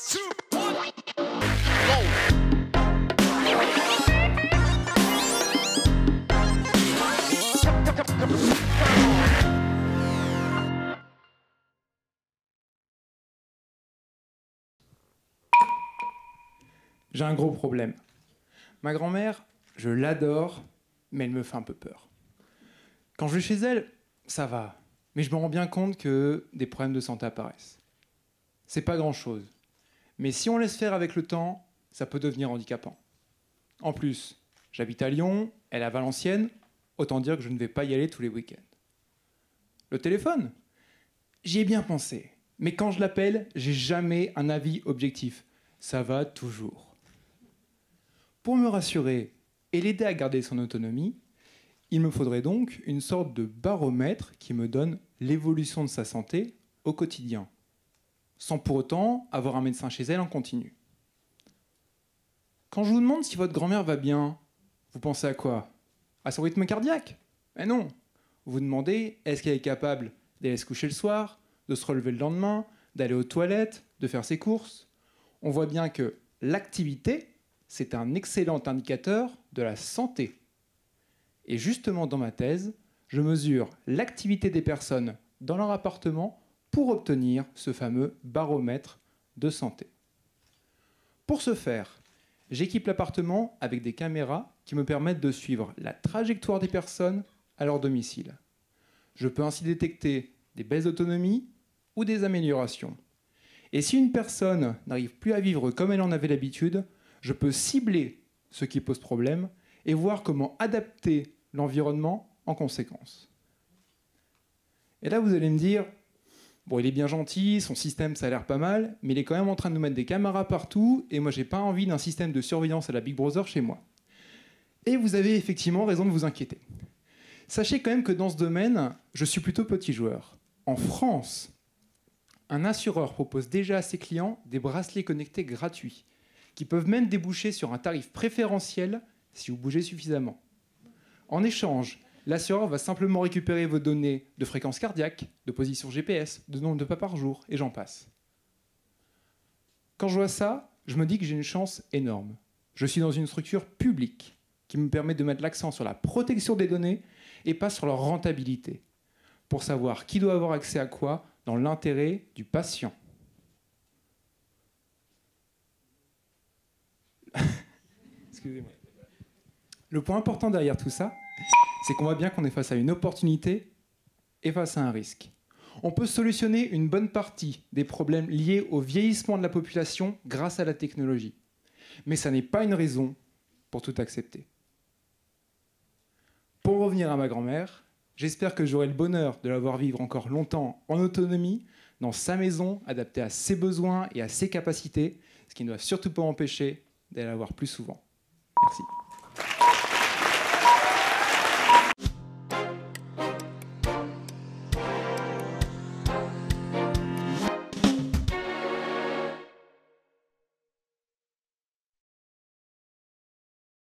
J'ai un gros problème. Ma grand-mère, je l'adore, mais elle me fait un peu peur. Quand je vais chez elle, ça va, mais je me rends bien compte que des problèmes de santé apparaissent. C'est pas grand-chose, mais si on laisse faire avec le temps, ça peut devenir handicapant. En plus, j'habite à Lyon, elle est à Valenciennes, autant dire que je ne vais pas y aller tous les week-ends. Le téléphone, j'y ai bien pensé, mais quand je l'appelle, j'ai jamais un avis objectif. Ça va toujours. Pour me rassurer et l'aider à garder son autonomie, il me faudrait donc une sorte de baromètre qui me donne l'évolution de sa santé au quotidien, sans pour autant avoir un médecin chez elle en continu. Quand je vous demande si votre grand-mère va bien, vous pensez à quoi? À son rythme cardiaque? Mais non. Vous vous demandez, est-ce qu'elle est capable d'aller se coucher le soir, de se relever le lendemain, d'aller aux toilettes, de faire ses courses? On voit bien que l'activité, c'est un excellent indicateur de la santé. Et justement, dans ma thèse, je mesure l'activité des personnes dans leur appartement pour obtenir ce fameux baromètre de santé. Pour ce faire, j'équipe l'appartement avec des caméras qui me permettent de suivre la trajectoire des personnes à leur domicile. Je peux ainsi détecter des baisses d'autonomie ou des améliorations. Et si une personne n'arrive plus à vivre comme elle en avait l'habitude, je peux cibler ce qui pose problème et voir comment adapter l'environnement en conséquence. Et là, vous allez me dire, bon, il est bien gentil, son système, ça a l'air pas mal, mais il est quand même en train de nous mettre des caméras partout, et moi, j'ai pas envie d'un système de surveillance à la Big Brother chez moi. Et vous avez effectivement raison de vous inquiéter. Sachez quand même que dans ce domaine, je suis plutôt petit joueur. En France, un assureur propose déjà à ses clients des bracelets connectés gratuits, qui peuvent même déboucher sur un tarif préférentiel si vous bougez suffisamment. En échange, l'assureur va simplement récupérer vos données de fréquence cardiaque, de position GPS, de nombre de pas par jour, et j'en passe. Quand je vois ça, je me dis que j'ai une chance énorme. Je suis dans une structure publique qui me permet de mettre l'accent sur la protection des données et pas sur leur rentabilité, pour savoir qui doit avoir accès à quoi dans l'intérêt du patient. Excusez-moi. Le point important derrière tout ça, c'est qu'on voit bien qu'on est face à une opportunité et face à un risque. On peut solutionner une bonne partie des problèmes liés au vieillissement de la population grâce à la technologie. Mais ça n'est pas une raison pour tout accepter. Pour revenir à ma grand-mère, j'espère que j'aurai le bonheur de la voir vivre encore longtemps en autonomie, dans sa maison, adaptée à ses besoins et à ses capacités, ce qui ne doit surtout pas empêcher d'aller la voir plus souvent. Merci.